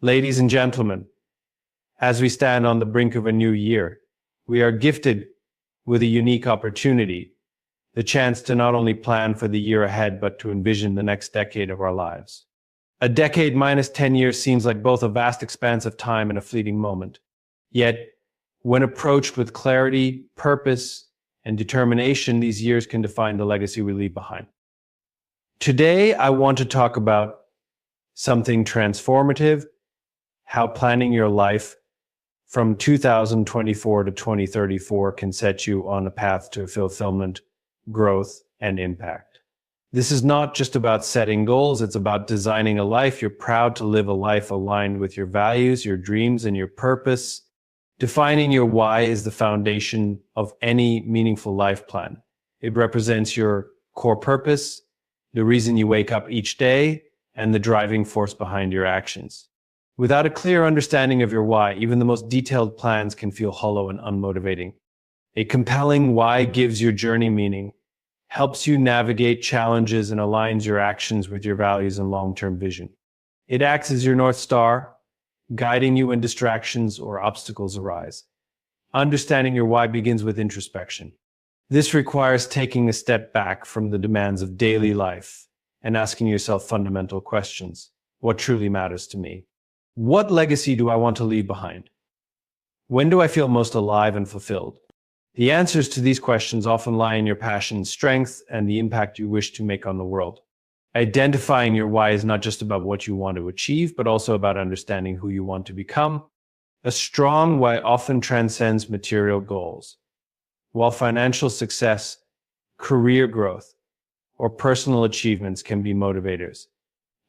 Ladies and gentlemen, as we stand on the brink of a new year, we are gifted with a unique opportunity, the chance to not only plan for the year ahead, but to envision the next decade of our lives. A decade minus 10 years seems like both a vast expanse of time and a fleeting moment. Yet, when approached with clarity, purpose, and determination, these years can define the legacy we leave behind. Today, I want to talk about something transformative, how planning your life from 2024 to 2034 can set you on a path to fulfillment, growth, and impact. This is not just about setting goals, it's about designing a life you're proud to live, a life aligned with your values, your dreams, and your purpose. Defining your why is the foundation of any meaningful life plan. It represents your core purpose, the reason you wake up each day, and the driving force behind your actions. Without a clear understanding of your why, even the most detailed plans can feel hollow and unmotivating. A compelling why gives your journey meaning, helps you navigate challenges, and aligns your actions with your values and long-term vision. It acts as your North Star, guiding you when distractions or obstacles arise. Understanding your why begins with introspection. This requires taking a step back from the demands of daily life and asking yourself fundamental questions. What truly matters to me? What legacy do I want to leave behind? When do I feel most alive and fulfilled? The answers to these questions often lie in your passion, strength, and the impact you wish to make on the world. Identifying your why is not just about what you want to achieve, but also about understanding who you want to become. A strong why often transcends material goals. While financial success, career growth, or personal achievements can be motivators,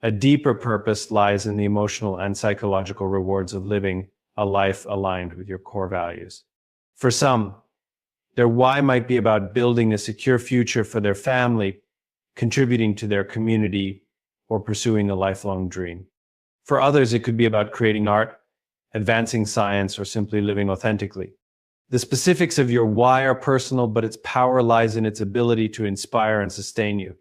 a deeper purpose lies in the emotional and psychological rewards of living a life aligned with your core values. For some, their why might be about building a secure future for their family, contributing to their community, or pursuing a lifelong dream. For others, it could be about creating art, advancing science, or simply living authentically. The specifics of your why are personal, but its power lies in its ability to inspire and sustain you.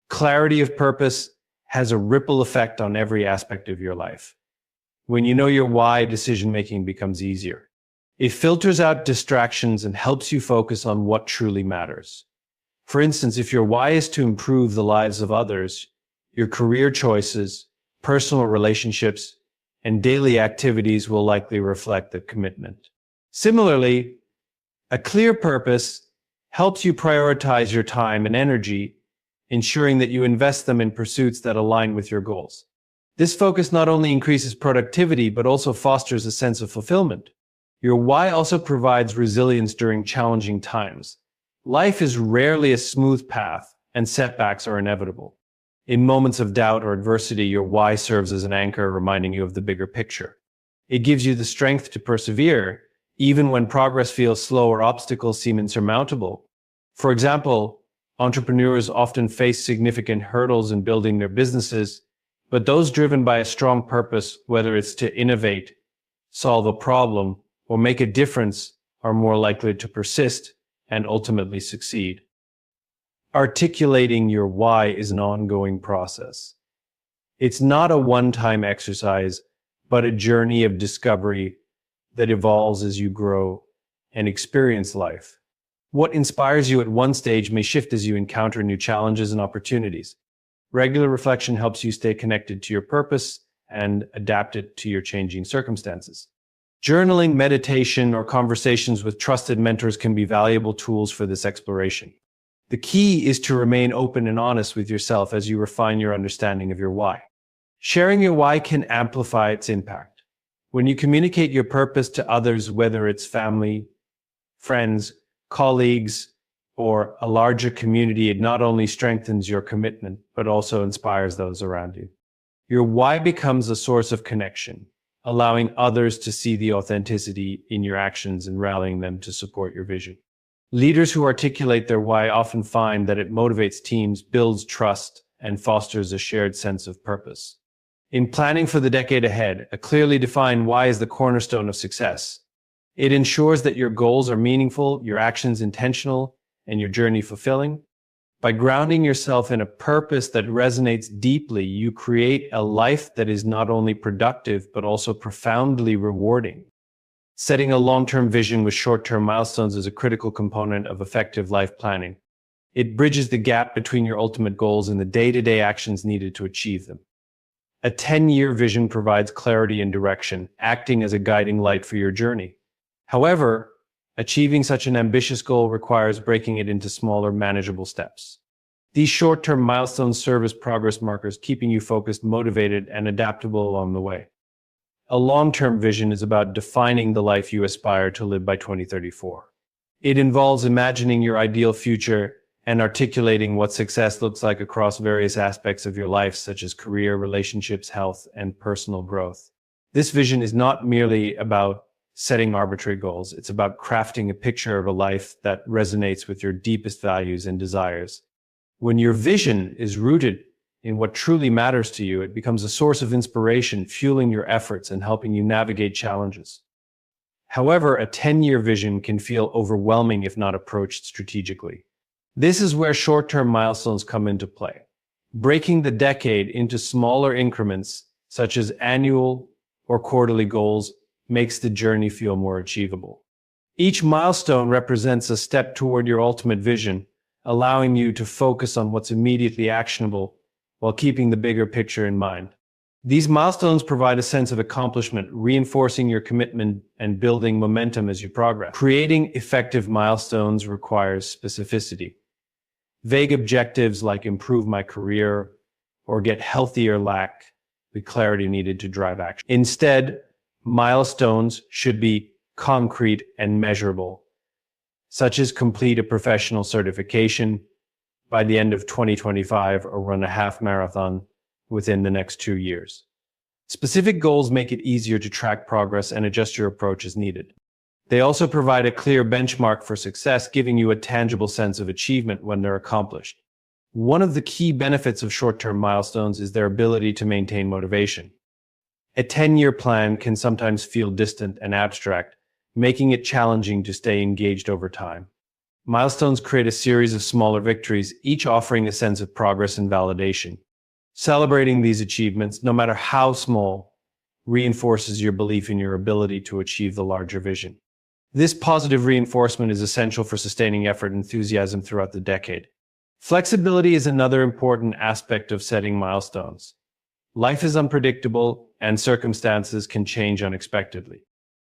Clarity of purpose has a ripple effect on every aspect of your life. When you know your why, decision-making becomes easier. It filters out distractions and helps you focus on what truly matters. For instance, if your why is to improve the lives of others, your career choices, personal relationships, and daily activities will likely reflect that commitment. Similarly, a clear purpose helps you prioritize your time and energy, ensuring that you invest them in pursuits that align with your goals. This focus not only increases productivity, but also fosters a sense of fulfillment. Your why also provides resilience during challenging times. Life is rarely a smooth path, and setbacks are inevitable. In moments of doubt or adversity, your why serves as an anchor, reminding you of the bigger picture. It gives you the strength to persevere, even when progress feels slow or obstacles seem insurmountable. For example, entrepreneurs often face significant hurdles in building their businesses, but those driven by a strong purpose, whether it's to innovate, solve a problem, or make a difference, are more likely to persist and ultimately succeed. Articulating your why is an ongoing process. It's not a one-time exercise, but a journey of discovery that evolves as you grow and experience life. What inspires you at one stage may shift as you encounter new challenges and opportunities. Regular reflection helps you stay connected to your purpose and adapt it to your changing circumstances. Journaling, meditation, or conversations with trusted mentors can be valuable tools for this exploration. The key is to remain open and honest with yourself as you refine your understanding of your why. Sharing your why can amplify its impact. When you communicate your purpose to others, whether it's family, friends, colleagues, or a larger community, it not only strengthens your commitment, but also inspires those around you. Your why becomes a source of connection, allowing others to see the authenticity in your actions and rallying them to support your vision. Leaders who articulate their why often find that it motivates teams, builds trust, and fosters a shared sense of purpose. In planning for the decade ahead, a clearly defined why is the cornerstone of success. It ensures that your goals are meaningful, your actions intentional, and your journey fulfilling. By grounding yourself in a purpose that resonates deeply, you create a life that is not only productive, but also profoundly rewarding. Setting a long-term vision with short-term milestones is a critical component of effective life planning. It bridges the gap between your ultimate goals and the day-to-day actions needed to achieve them. A 10-year vision provides clarity and direction, acting as a guiding light for your journey. However, achieving such an ambitious goal requires breaking it into smaller, manageable steps. These short-term milestones serve as progress markers, keeping you focused, motivated, and adaptable along the way. A long-term vision is about defining the life you aspire to live by 2034. It involves imagining your ideal future and articulating what success looks like across various aspects of your life, such as career, relationships, health, and personal growth. This vision is not merely about setting arbitrary goals. It's about crafting a picture of a life that resonates with your deepest values and desires. When your vision is rooted in what truly matters to you, it becomes a source of inspiration, fueling your efforts and helping you navigate challenges. However, a 10-year vision can feel overwhelming if not approached strategically. This is where short-term milestones come into play. Breaking the decade into smaller increments, such as annual or quarterly goals, makes the journey feel more achievable. Each milestone represents a step toward your ultimate vision, allowing you to focus on what's immediately actionable while keeping the bigger picture in mind. These milestones provide a sense of accomplishment, reinforcing your commitment and building momentum as you progress. Creating effective milestones requires specificity. Vague objectives like improve my career or get healthier lack the clarity needed to drive action. Instead, milestones should be concrete and measurable, such as complete a professional certification by the end of 2025 or run a half marathon within the next 2 years. Specific goals make it easier to track progress and adjust your approach as needed. They also provide a clear benchmark for success, giving you a tangible sense of achievement when they're accomplished. One of the key benefits of short-term milestones is their ability to maintain motivation. A 10-year plan can sometimes feel distant and abstract, making it challenging to stay engaged over time. Milestones create a series of smaller victories, each offering a sense of progress and validation. Celebrating these achievements, no matter how small, reinforces your belief in your ability to achieve the larger vision. This positive reinforcement is essential for sustaining effort and enthusiasm throughout the decade. Flexibility is another important aspect of setting milestones. Life is unpredictable, and circumstances can change unexpectedly.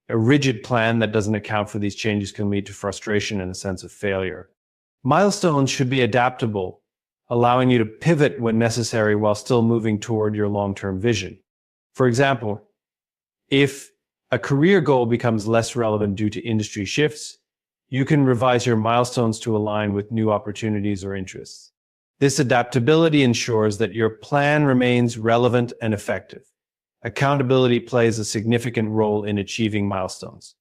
A rigid plan that doesn't account for these changes can lead to frustration and a sense of failure. Milestones should be adaptable, allowing you to pivot when necessary while still moving toward your long-term vision. For example, if a career goal becomes less relevant due to industry shifts, you can revise your milestones to align with new opportunities or interests. This adaptability ensures that your plan remains relevant and effective. Accountability plays a significant role in achieving milestones.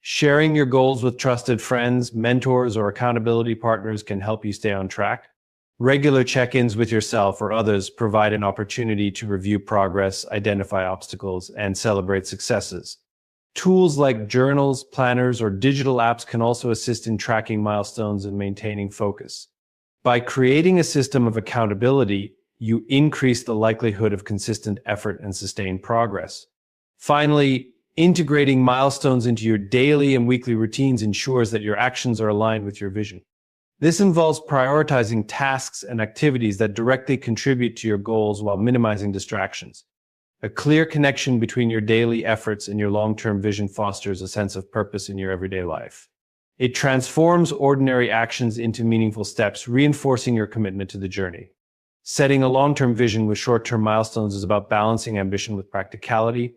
Sharing your goals with trusted friends, mentors, or accountability partners can help you stay on track. Regular check-ins with yourself or others provide an opportunity to review progress, identify obstacles, and celebrate successes. Tools like journals, planners, or digital apps can also assist in tracking milestones and maintaining focus. By creating a system of accountability, you increase the likelihood of consistent effort and sustained progress. Finally, integrating milestones into your daily and weekly routines ensures that your actions are aligned with your vision. This involves prioritizing tasks and activities that directly contribute to your goals while minimizing distractions. A clear connection between your daily efforts and your long-term vision fosters a sense of purpose in your everyday life. It transforms ordinary actions into meaningful steps, reinforcing your commitment to the journey. Setting a long-term vision with short-term milestones is about balancing ambition with practicality.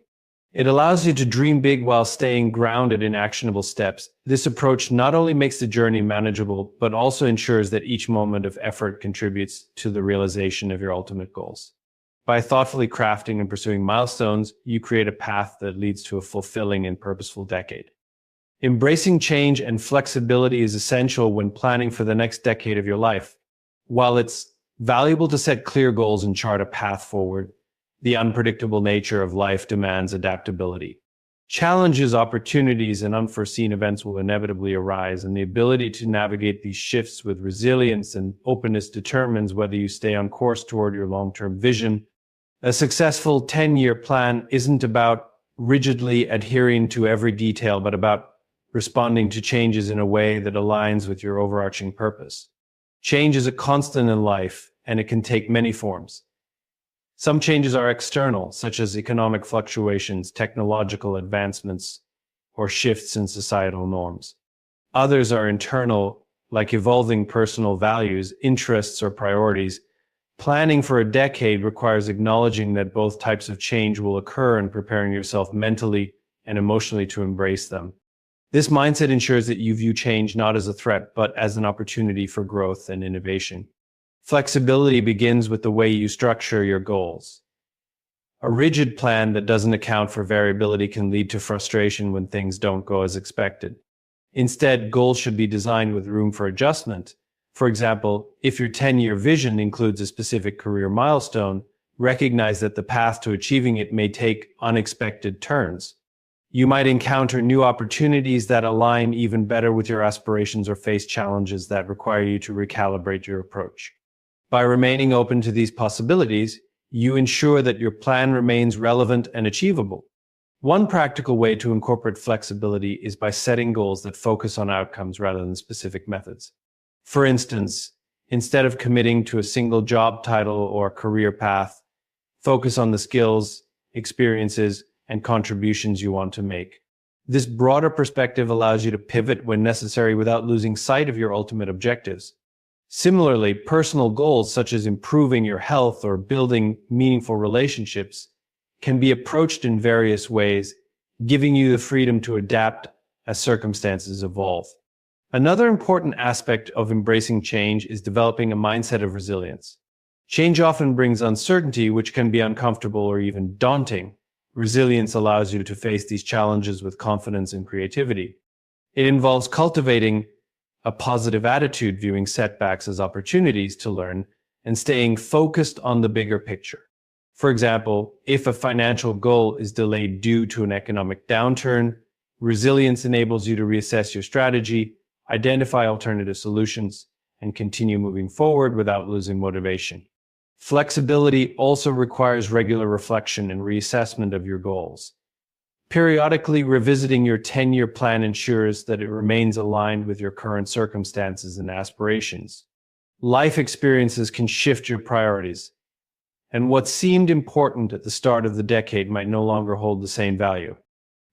It allows you to dream big while staying grounded in actionable steps. This approach not only makes the journey manageable, but also ensures that each moment of effort contributes to the realization of your ultimate goals. By thoughtfully crafting and pursuing milestones, you create a path that leads to a fulfilling and purposeful decade. Embracing change and flexibility is essential when planning for the next decade of your life. While it's valuable to set clear goals and chart a path forward, the unpredictable nature of life demands adaptability. Challenges, opportunities, and unforeseen events will inevitably arise, and the ability to navigate these shifts with resilience and openness determines whether you stay on course toward your long-term vision. A successful 10-year plan isn't about rigidly adhering to every detail, but about responding to changes in a way that aligns with your overarching purpose. Change is a constant in life, and it can take many forms. Some changes are external, such as economic fluctuations, technological advancements, or shifts in societal norms. Others are internal, like evolving personal values, interests, or priorities. Planning for a decade requires acknowledging that both types of change will occur and preparing yourself mentally and emotionally to embrace them. This mindset ensures that you view change not as a threat, but as an opportunity for growth and innovation. Flexibility begins with the way you structure your goals. A rigid plan that doesn't account for variability can lead to frustration when things don't go as expected. Instead, goals should be designed with room for adjustment. For example, if your 10-year vision includes a specific career milestone, recognize that the path to achieving it may take unexpected turns. You might encounter new opportunities that align even better with your aspirations or face challenges that require you to recalibrate your approach. By remaining open to these possibilities, you ensure that your plan remains relevant and achievable. One practical way to incorporate flexibility is by setting goals that focus on outcomes rather than specific methods. For instance, instead of committing to a single job title or career path, focus on the skills, experiences, and contributions you want to make. This broader perspective allows you to pivot when necessary without losing sight of your ultimate objectives. Similarly, personal goals such as improving your health or building meaningful relationships can be approached in various ways, giving you the freedom to adapt as circumstances evolve. Another important aspect of embracing change is developing a mindset of resilience. Change often brings uncertainty, which can be uncomfortable or even daunting. Resilience allows you to face these challenges with confidence and creativity. It involves cultivating a positive attitude, viewing setbacks as opportunities to learn, and staying focused on the bigger picture. For example, if a financial goal is delayed due to an economic downturn, resilience enables you to reassess your strategy, identify alternative solutions, and continue moving forward without losing motivation. Flexibility also requires regular reflection and reassessment of your goals. Periodically revisiting your 10-year plan ensures that it remains aligned with your current circumstances and aspirations. Life experiences can shift your priorities, and what seemed important at the start of the decade might no longer hold the same value.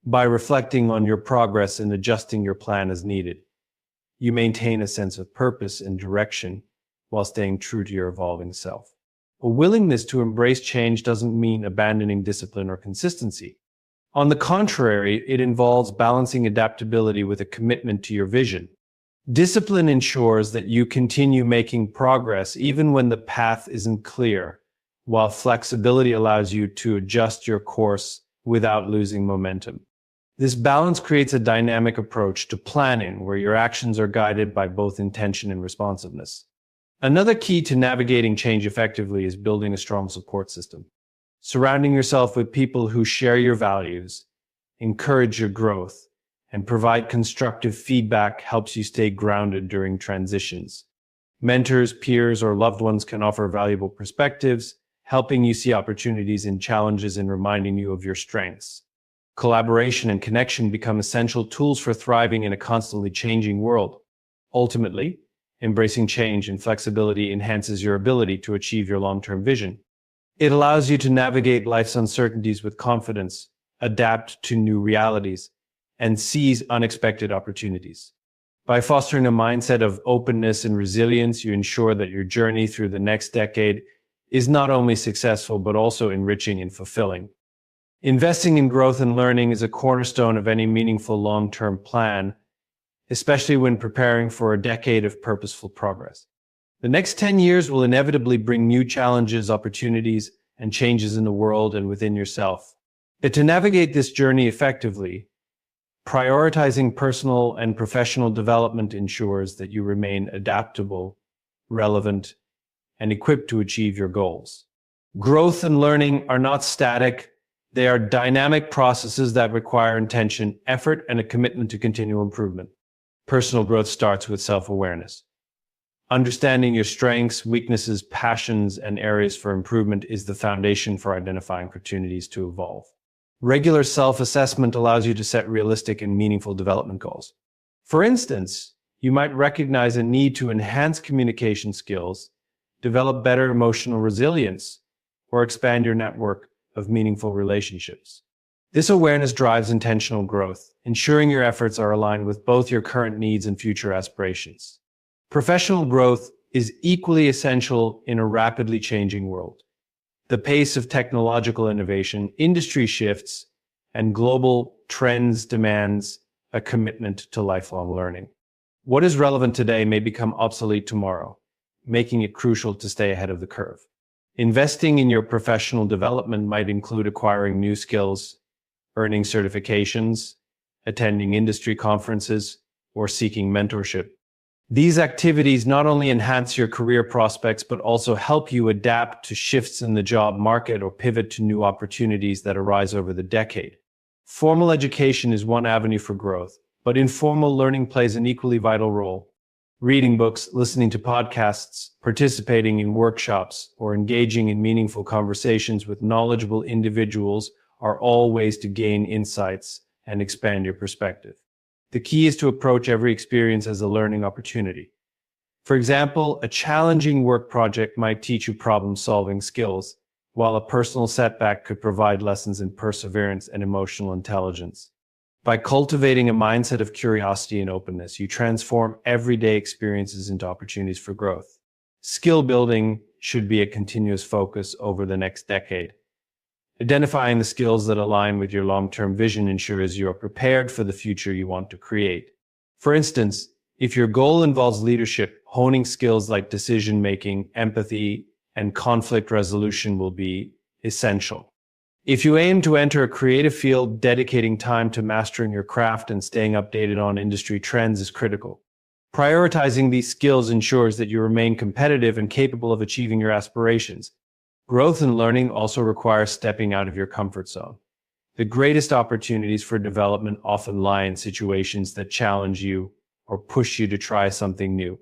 By reflecting on your progress and adjusting your plan as needed, you maintain a sense of purpose and direction while staying true to your evolving self. A willingness to embrace change doesn't mean abandoning discipline or consistency. On the contrary, it involves balancing adaptability with a commitment to your vision. Discipline ensures that you continue making progress even when the path isn't clear, while flexibility allows you to adjust your course without losing momentum. This balance creates a dynamic approach to planning where your actions are guided by both intention and responsiveness. Another key to navigating change effectively is building a strong support system. Surrounding yourself with people who share your values, encourage your growth, and provide constructive feedback helps you stay grounded during transitions. Mentors, peers, or loved ones can offer valuable perspectives, helping you see opportunities in challenges and reminding you of your strengths. Collaboration and connection become essential tools for thriving in a constantly changing world. Ultimately, embracing change and flexibility enhances your ability to achieve your long-term vision. It allows you to navigate life's uncertainties with confidence, adapt to new realities, and seize unexpected opportunities. By fostering a mindset of openness and resilience, you ensure that your journey through the next decade is not only successful, but also enriching and fulfilling. Investing in growth and learning is a cornerstone of any meaningful long-term plan, especially when preparing for a decade of purposeful progress. The next 10 years will inevitably bring new challenges, opportunities, and changes in the world and within yourself. But to navigate this journey effectively, prioritizing personal and professional development ensures that you remain adaptable, relevant, and equipped to achieve your goals. Growth and learning are not static, They are dynamic processes that require intention, effort, and a commitment to continual improvement. Personal growth starts with self-awareness. Understanding your strengths, weaknesses, passions, and areas for improvement is the foundation for identifying opportunities to evolve. Regular self-assessment allows you to set realistic and meaningful development goals. For instance, you might recognize a need to enhance communication skills, develop better emotional resilience, or expand your network of meaningful relationships. This awareness drives intentional growth, ensuring your efforts are aligned with both your current needs and future aspirations. Professional growth is equally essential in a rapidly changing world. The pace of technological innovation, industry shifts, and global trends demands a commitment to lifelong learning. What is relevant today may become obsolete tomorrow, making it crucial to stay ahead of the curve. Investing in your professional development might include acquiring new skills, earning certifications, attending industry conferences, or seeking mentorship. These activities not only enhance your career prospects, but also help you adapt to shifts in the job market or pivot to new opportunities that arise over the decade. Formal education is one avenue for growth, but informal learning plays an equally vital role. Reading books, listening to podcasts, participating in workshops, or engaging in meaningful conversations with knowledgeable individuals are all ways to gain insights and expand your perspective. The key is to approach every experience as a learning opportunity. For example, a challenging work project might teach you problem-solving skills, while a personal setback could provide lessons in perseverance and emotional intelligence. By cultivating a mindset of curiosity and openness, you transform everyday experiences into opportunities for growth. Skill building should be a continuous focus over the next decade. Identifying the skills that align with your long-term vision ensures you are prepared for the future you want to create. For instance, if your goal involves leadership, honing skills like decision-making, empathy, and conflict resolution will be essential. If you aim to enter a creative field, dedicating time to mastering your craft and staying updated on industry trends is critical. Prioritizing these skills ensures that you remain competitive and capable of achieving your aspirations. Growth and learning also requires stepping out of your comfort zone. The greatest opportunities for development often lie in situations that challenge you or push you to try something new.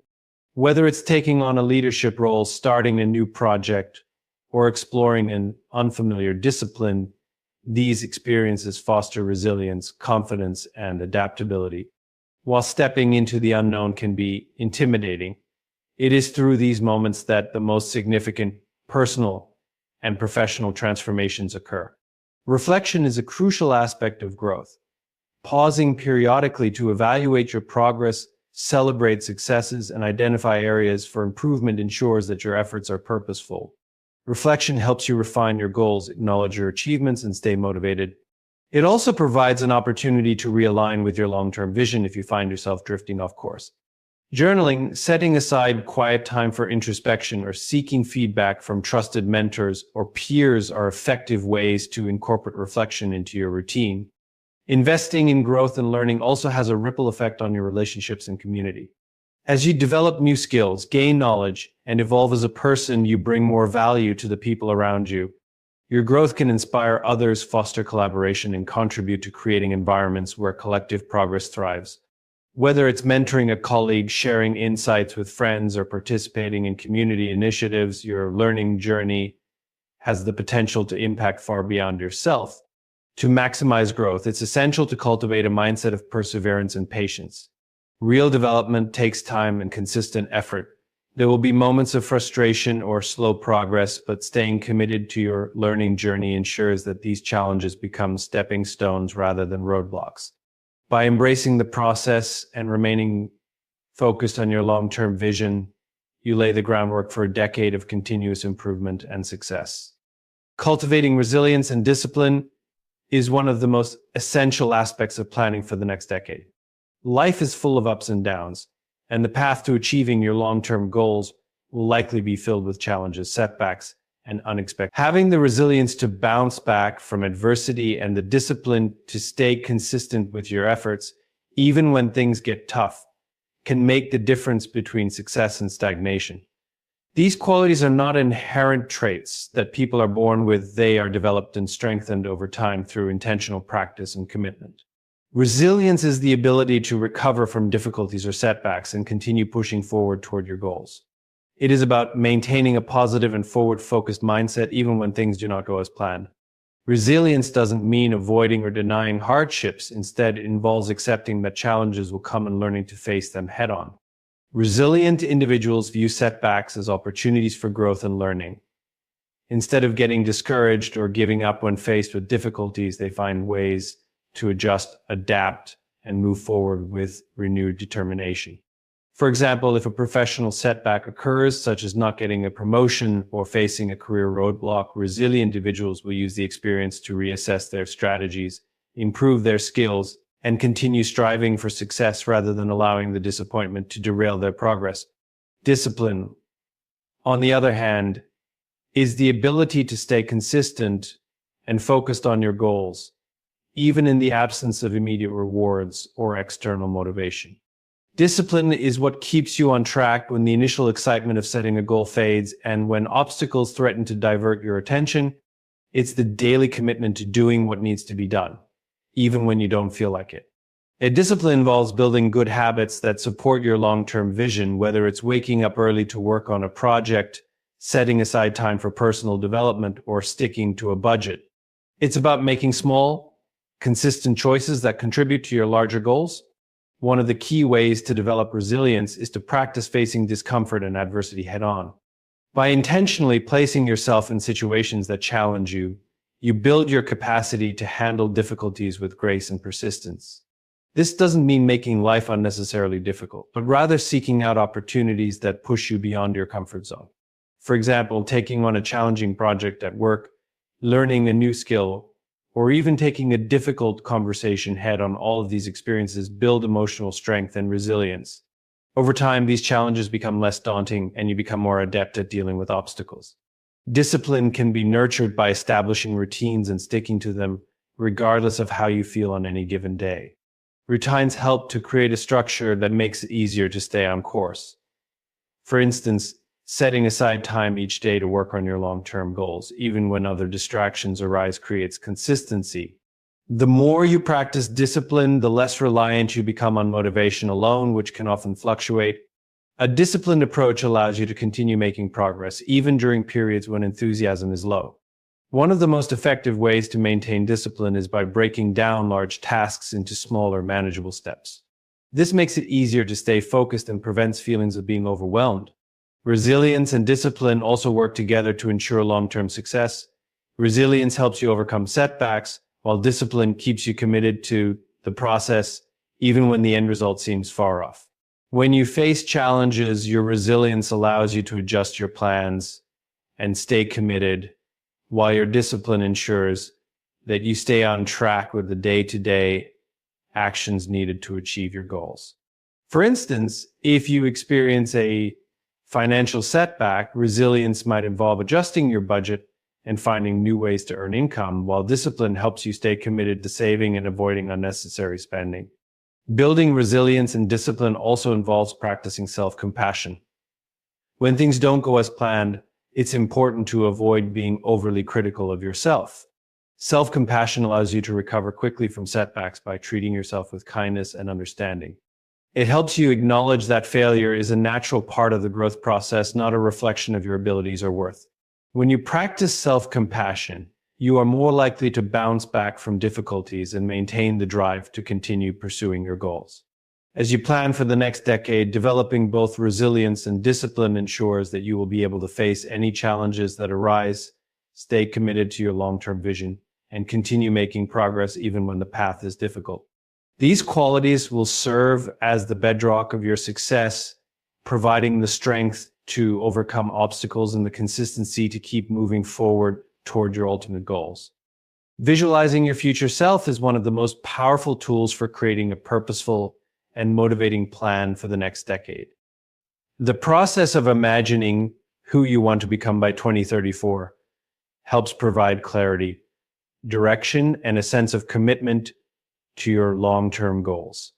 Whether it's taking on a leadership role, starting a new project, or exploring an unfamiliar discipline, these experiences foster resilience, confidence, and adaptability. While stepping into the unknown can be intimidating, it is through these moments that the most significant personal and professional transformations occur. Reflection is a crucial aspect of growth. Pausing periodically to evaluate your progress, celebrate successes, and identify areas for improvement ensures that your efforts are purposeful. Reflection helps you refine your goals, acknowledge your achievements, and stay motivated. It also provides an opportunity to realign with your long-term vision if you find yourself drifting off course. Journaling, setting aside quiet time for introspection, or seeking feedback from trusted mentors or peers are effective ways to incorporate reflection into your routine. Investing in growth and learning also has a ripple effect on your relationships and community. As you develop new skills, gain knowledge, and evolve as a person, you bring more value to the people around you. Your growth can inspire others, foster collaboration, and contribute to creating environments where collective progress thrives. Whether it's mentoring a colleague, sharing insights with friends, or participating in community initiatives, your learning journey has the potential to impact far beyond yourself. To maximize growth, it's essential to cultivate a mindset of perseverance and patience. Real development takes time and consistent effort. There will be moments of frustration or slow progress, but staying committed to your learning journey ensures that these challenges become stepping stones rather than roadblocks. By embracing the process and remaining focused on your long-term vision, you lay the groundwork for a decade of continuous improvement and success. Cultivating resilience and discipline is one of the most essential aspects of planning for the next decade. Life is full of ups and downs, and the path to achieving your long-term goals will likely be filled with challenges, setbacks, and unexpected. Having the resilience to bounce back from adversity and the discipline to stay consistent with your efforts, even when things get tough, can make the difference between success and stagnation. These qualities are not inherent traits that people are born with. They are developed and strengthened over time through intentional practice and commitment. Resilience is the ability to recover from difficulties or setbacks and continue pushing forward toward your goals. It is about maintaining a positive and forward-focused mindset even when things do not go as planned. Resilience doesn't mean avoiding or denying hardships. Instead, it involves accepting that challenges will come and learning to face them head-on. Resilient individuals view setbacks as opportunities for growth and learning. Instead of getting discouraged or giving up when faced with difficulties, they find ways to adjust, adapt, and move forward with renewed determination. For example, if a professional setback occurs, such as not getting a promotion or facing a career roadblock, resilient individuals will use the experience to reassess their strategies, improve their skills, and continue striving for success rather than allowing the disappointment to derail their progress. Discipline, on the other hand, is the ability to stay consistent and focused on your goals, even in the absence of immediate rewards or external motivation. Discipline is what keeps you on track when the initial excitement of setting a goal fades and when obstacles threaten to divert your attention. It's the daily commitment to doing what needs to be done, even when you don't feel like it. A discipline involves building good habits that support your long-term vision, whether it's waking up early to work on a project, setting aside time for personal development, or sticking to a budget. It's about making small, consistent choices that contribute to your larger goals. One of the key ways to develop resilience is to practice facing discomfort and adversity head-on. By intentionally placing yourself in situations that challenge you, you build your capacity to handle difficulties with grace and persistence. This doesn't mean making life unnecessarily difficult, but rather seeking out opportunities that push you beyond your comfort zone. For example, taking on a challenging project at work, learning a new skill, or even taking a difficult conversation head-on. All of these experiences build emotional strength and resilience. Over time, these challenges become less daunting and you become more adept at dealing with obstacles. Discipline can be nurtured by establishing routines and sticking to them, regardless of how you feel on any given day. Routines help to create a structure that makes it easier to stay on course. For instance, setting aside time each day to work on your long-term goals, even when other distractions arise, creates consistency. The more you practice discipline, the less reliant you become on motivation alone, which can often fluctuate. A disciplined approach allows you to continue making progress, even during periods when enthusiasm is low. One of the most effective ways to maintain discipline is by breaking down large tasks into smaller, manageable steps. This makes it easier to stay focused and prevents feelings of being overwhelmed. Resilience and discipline also work together to ensure long-term success. Resilience helps you overcome setbacks, while discipline keeps you committed to the process, even when the end result seems far off. When you face challenges, your resilience allows you to adjust your plans and stay committed, while your discipline ensures that you stay on track with the day-to-day actions needed to achieve your goals. For instance, if you experience a financial setback, resilience might involve adjusting your budget and finding new ways to earn income, while discipline helps you stay committed to saving and avoiding unnecessary spending. Building resilience and discipline also involves practicing self-compassion. When things don't go as planned, it's important to avoid being overly critical of yourself. Self-compassion allows you to recover quickly from setbacks by treating yourself with kindness and understanding. It helps you acknowledge that failure is a natural part of the growth process, not a reflection of your abilities or worth. When you practice self-compassion, you are more likely to bounce back from difficulties and maintain the drive to continue pursuing your goals. As you plan for the next decade, developing both resilience and discipline ensures that you will be able to face any challenges that arise, stay committed to your long-term vision, and continue making progress even when the path is difficult. These qualities will serve as the bedrock of your success, providing the strength to overcome obstacles and the consistency to keep moving forward toward your ultimate goals. Visualizing your future self is one of the most powerful tools for creating a purposeful and motivating plan for the next decade. The process of imagining who you want to become by 2034 helps provide clarity, direction, and a sense of commitment to your long-term goals.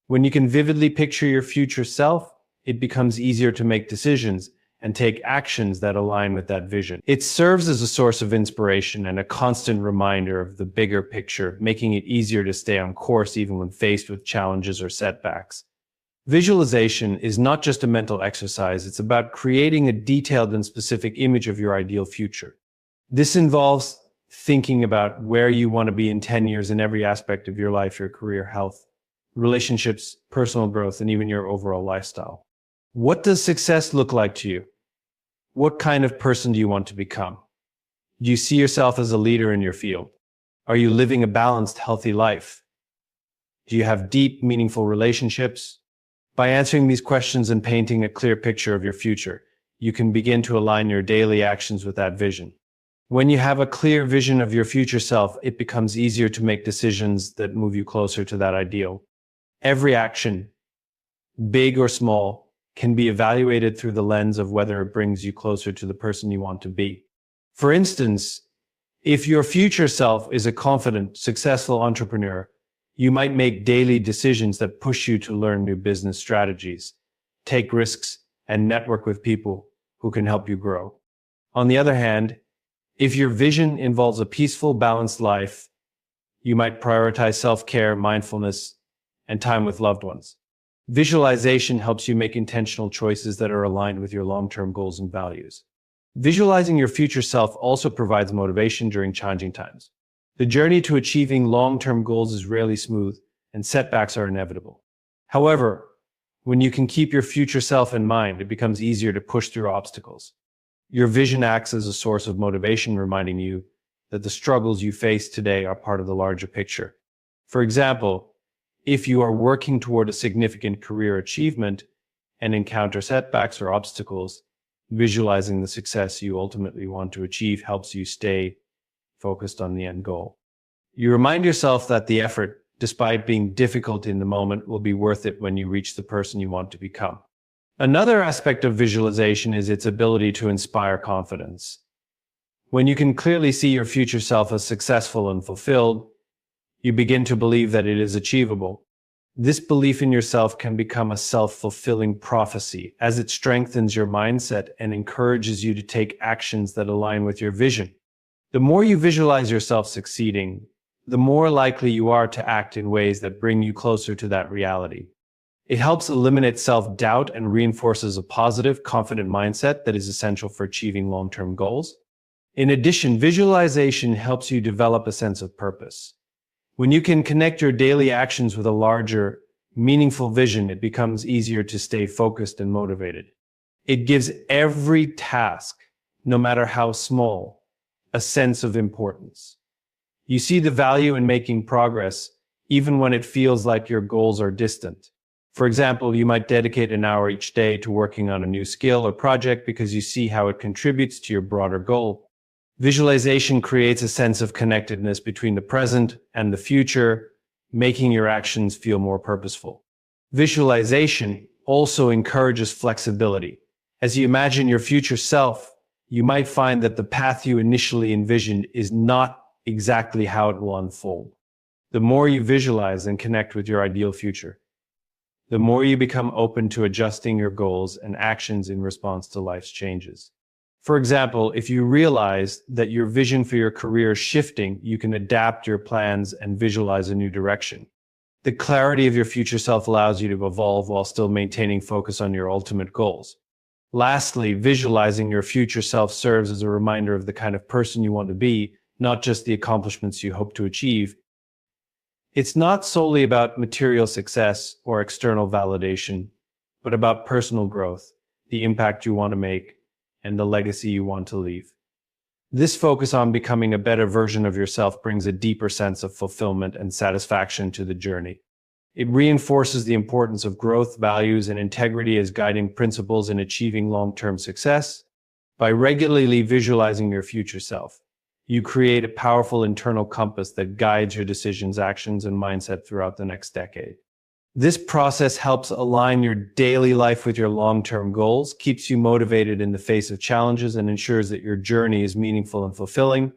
When you can vividly picture your future self, it becomes easier to make decisions and take actions that align with that vision. It serves as a source of inspiration and a constant reminder of the bigger picture, making it easier to stay on course even when faced with challenges or setbacks. Visualization is not just a mental exercise, it's about creating a detailed and specific image of your ideal future. This involves thinking about where you want to be in 10 years in every aspect of your life, your career, health, relationships, personal growth, and even your overall lifestyle. What does success look like to you? What kind of person do you want to become? Do you see yourself as a leader in your field? Are you living a balanced, healthy life? Do you have deep, meaningful relationships? By answering these questions and painting a clear picture of your future, you can begin to align your daily actions with that vision. When you have a clear vision of your future self, it becomes easier to make decisions that move you closer to that ideal. Every action, big or small, can be evaluated through the lens of whether it brings you closer to the person you want to be. For instance, if your future self is a confident, successful entrepreneur, you might make daily decisions that push you to learn new business strategies, take risks, and network with people who can help you grow. On the other hand, if your vision involves a peaceful, balanced life, you might prioritize self-care, mindfulness, and time with loved ones. Visualization helps you make intentional choices that are aligned with your long-term goals and values. Visualizing your future self also provides motivation during challenging times. The journey to achieving long-term goals is rarely smooth, and setbacks are inevitable. However, when you can keep your future self in mind, it becomes easier to push through obstacles. Your vision acts as a source of motivation, reminding you that the struggles you face today are part of the larger picture. For example, if you are working toward a significant career achievement and encounter setbacks or obstacles, visualizing the success you ultimately want to achieve helps you stay focused on the end goal. You remind yourself that the effort, despite being difficult in the moment, will be worth it when you reach the person you want to become. Another aspect of visualization is its ability to inspire confidence. When you can clearly see your future self as successful and fulfilled, you begin to believe that it is achievable. This belief in yourself can become a self-fulfilling prophecy as it strengthens your mindset and encourages you to take actions that align with your vision. The more you visualize yourself succeeding, the more likely you are to act in ways that bring you closer to that reality. It helps eliminate self-doubt and reinforces a positive, confident mindset that is essential for achieving long-term goals. In addition, visualization helps you develop a sense of purpose. When you can connect your daily actions with a larger, meaningful vision, it becomes easier to stay focused and motivated. It gives every task, no matter how small, a sense of importance. You see the value in making progress, even when it feels like your goals are distant. For example, you might dedicate an hour each day to working on a new skill or project because you see how it contributes to your broader goal. Visualization creates a sense of connectedness between the present and the future, making your actions feel more purposeful. Visualization also encourages flexibility. As you imagine your future self, you might find that the path you initially envisioned is not exactly how it will unfold. The more you visualize and connect with your ideal future, the more you become open to adjusting your goals and actions in response to life's changes. For example, if you realize that your vision for your career is shifting, you can adapt your plans and visualize a new direction. The clarity of your future self allows you to evolve while still maintaining focus on your ultimate goals. Lastly, visualizing your future self serves as a reminder of the kind of person you want to be, not just the accomplishments you hope to achieve. It's not solely about material success or external validation, but about personal growth, the impact you want to make, and the legacy you want to leave. This focus on becoming a better version of yourself brings a deeper sense of fulfillment and satisfaction to the journey. It reinforces the importance of growth, values, and integrity as guiding principles in achieving long-term success. By regularly visualizing your future self, you create a powerful internal compass that guides your decisions, actions, and mindset throughout the next decade. This process helps align your daily life with your long-term goals, keeps you motivated in the face of challenges, and ensures that your journey is meaningful and fulfilling.